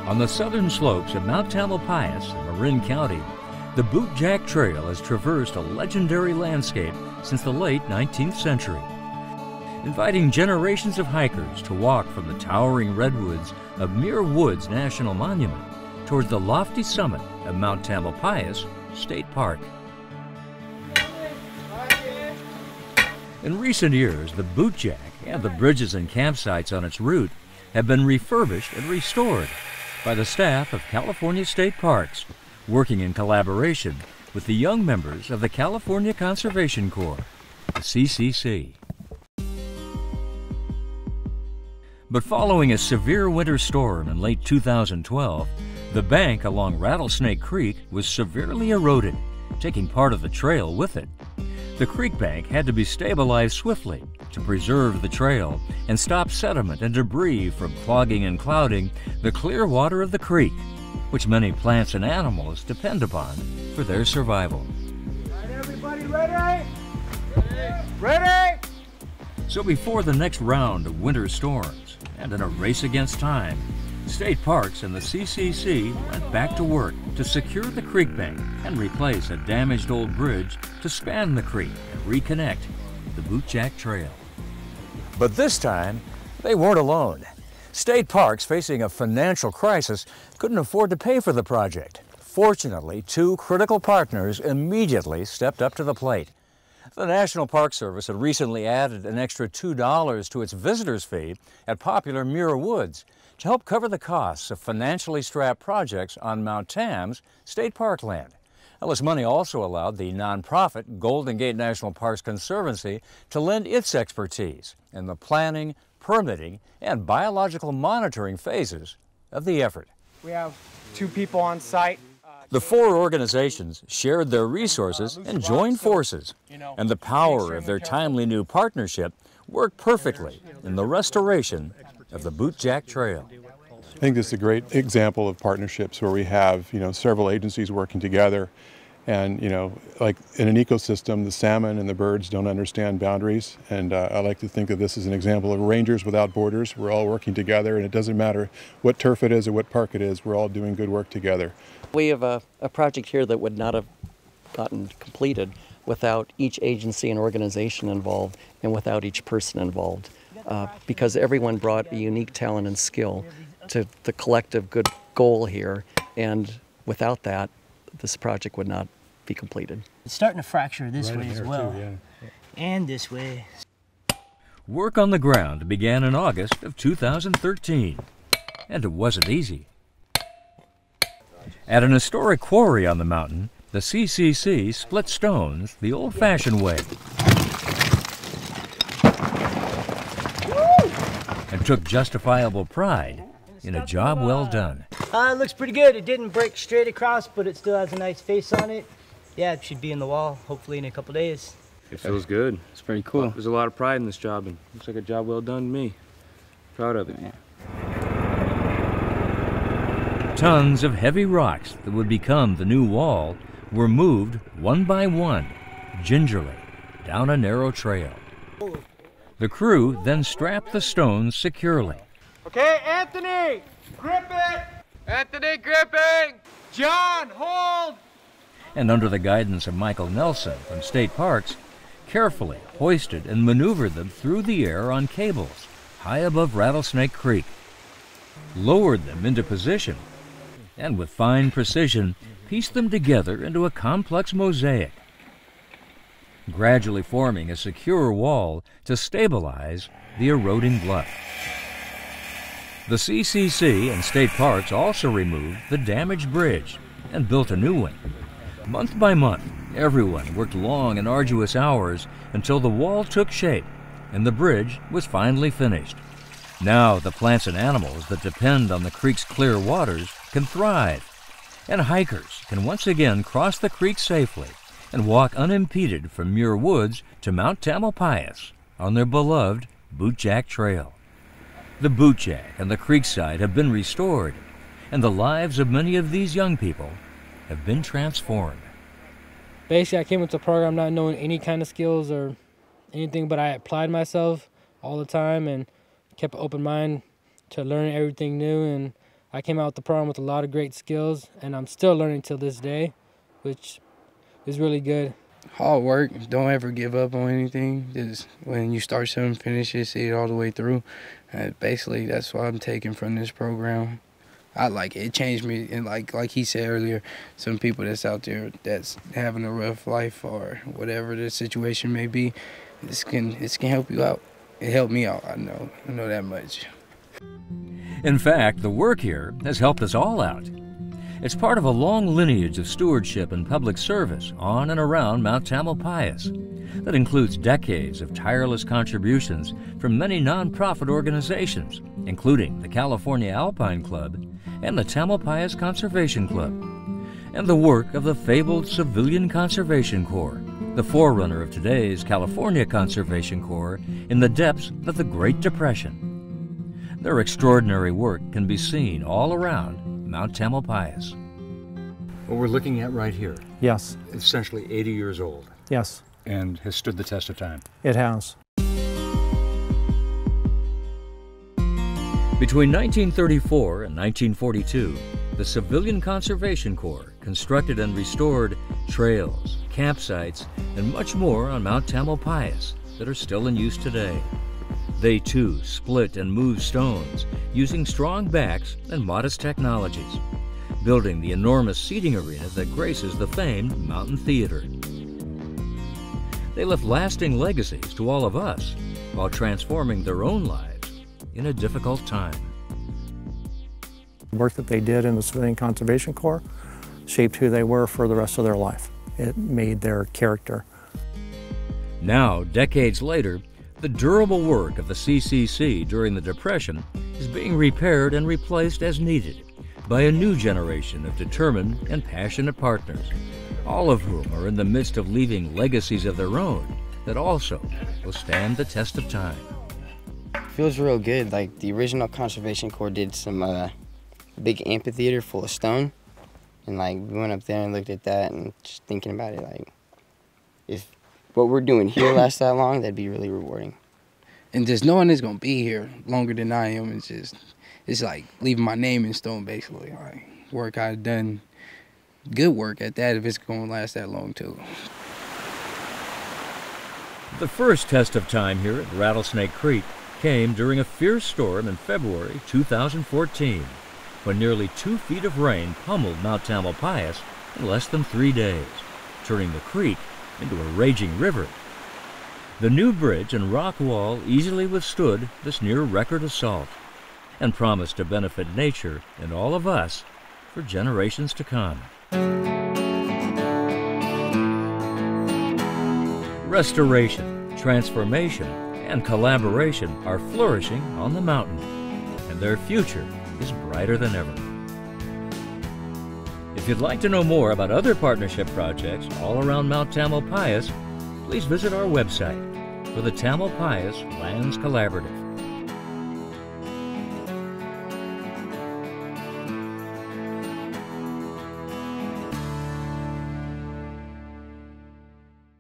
On the southern slopes of Mount Tamalpais in Marin County, the Bootjack Trail has traversed a legendary landscape since the late 19th century, inviting generations of hikers to walk from the towering redwoods of Muir Woods National Monument towards the lofty summit of Mount Tamalpais State Park. In recent years, the Bootjack and the bridges and campsites on its route have been refurbished and restored by the staff of California State Parks, working in collaboration with the young members of the California Conservation Corps, the CCC. But following a severe winter storm in late 2012, the bank along Rattlesnake Creek was severely eroded, taking part of the trail with it. The creek bank had to be stabilized swiftly to preserve the trail and stop sediment and debris from clogging and clouding the clear water of the creek, which many plants and animals depend upon for their survival. Right, everybody ready? Ready? So before the next round of winter storms, and in a race against time, State Parks and the CCC went back to work to secure the creek bank and replace a damaged old bridge to span the creek and reconnect the Bootjack Trail. But this time, they weren't alone. State Parks, facing a financial crisis, couldn't afford to pay for the project. Fortunately, two critical partners immediately stepped up to the plate. The National Park Service had recently added an extra $2 to its visitors fee at popular Muir Woods to help cover the costs of financially strapped projects on Mount Tam's state park land. Well, this money also allowed the nonprofit Golden Gate National Parks Conservancy to lend its expertise in the planning, permitting, and biological monitoring phases of the effort. We have two people on site. The four organizations shared their resources and joined forces, and the power of their timely new partnership worked perfectly in the restoration of the Bootjack Trail. I think this is a great example of partnerships where we have, several agencies working together. And, like in an ecosystem, the salmon and the birds don't understand boundaries. And I like to think of this as an example of Rangers Without Borders. We're all working together, and it doesn't matter what turf it is or what park it is, we're all doing good work together. We have a project here that would not have gotten completed without each agency and organization involved and without each person involved, because everyone brought a unique talent and skill to the collective good goal here, and without that, this project would not be completed. It's starting to fracture this way as well, and this way. Work on the ground began in August of 2013, and it wasn't easy. At an historic quarry on the mountain, the CCC split stones the old-fashioned way and took justifiable pride in a job well done. It looks pretty good. It didn't break straight across, but it still has a nice face on it. Yeah, it should be in the wall, hopefully in a couple days. It feels good. It's pretty cool. There's a lot of pride in this job, and looks like a job well done to me. Proud of it. Tons of heavy rocks that would become the new wall were moved one by one, gingerly, down a narrow trail. The crew then strapped the stones securely. Okay, Anthony, grip it! Anthony, gripping! John, hold! And under the guidance of Michael Nelson from State Parks, carefully hoisted and maneuvered them through the air on cables high above Rattlesnake Creek, lowered them into position, and with fine precision pieced them together into a complex mosaic, gradually forming a secure wall to stabilize the eroding bluff. The CCC and State Parks also removed the damaged bridge and built a new one. Month by month, everyone worked long and arduous hours until the wall took shape and the bridge was finally finished. Now the plants and animals that depend on the creek's clear waters can thrive, and hikers can once again cross the creek safely and walk unimpeded from Muir Woods to Mount Tamalpais on their beloved Bootjack Trail. The Bootjack and the creekside have been restored, and the lives of many of these young people have been transformed. Basically, I came into the program not knowing any kind of skills or anything, but I applied myself all the time and kept an open mind to learn everything new, and I came out with the program with a lot of great skills, and I'm still learning till this day, which is really good. Hard work. Don't ever give up on anything. Just when you start something, finish it, see it all the way through. Basically, that's what I'm taking from this program. I like it. It changed me, and like he said earlier, some people that's out there that's having a rough life or whatever the situation may be, this can help you out. It helped me out. I know that much. In fact, the work here has helped us all out. It's part of a long lineage of stewardship and public service on and around Mount Tamalpais that includes decades of tireless contributions from many nonprofit organizations, including the California Alpine Club and the Tamalpais Conservation Club, and the work of the fabled Civilian Conservation Corps, the forerunner of today's California Conservation Corps in the depths of the Great Depression. Their extraordinary work can be seen all around Mount Tamalpais. What we're looking at right here, Yes, essentially 80 years old, yes, and has stood the test of time. it has. Between 1934 and 1942, the Civilian Conservation Corps constructed and restored trails, campsites, and much more on Mount Tamalpais that are still in use today. They too split and moved stones using strong backs and modest technologies, building the enormous seating arena that graces the famed Mountain Theater. They left lasting legacies to all of us while transforming their own lives in a difficult time. The work that they did in the Civilian Conservation Corps shaped who they were for the rest of their life. It made their character. Now, decades later, the durable work of the CCC during the Depression is being repaired and replaced as needed by a new generation of determined and passionate partners, all of whom are in the midst of leaving legacies of their own that also will stand the test of time. Feels real good. Like the original Conservation Corps did some big amphitheater full of stone, and like we went up there and looked at that and just thinking about it, like if what we're doing here lasts that long, that'd be really rewarding. And just knowing it's gonna be here longer than I am, it's like leaving my name in stone, basically. Like work I've done, good work at that, if it's gonna last that long too. The first test of time here at Rattlesnake Creek came during a fierce storm in February 2014, when nearly 2 feet of rain pummeled Mount Tamalpais in less than 3 days, turning the creek into a raging river. The new bridge and rock wall easily withstood this near-record assault and promised to benefit nature and all of us for generations to come. Restoration, transformation, and collaboration are flourishing on the mountain, and their future is brighter than ever. If you'd like to know more about other partnership projects all around Mount Tamalpais, please visit our website for the Tamalpais Lands Collaborative.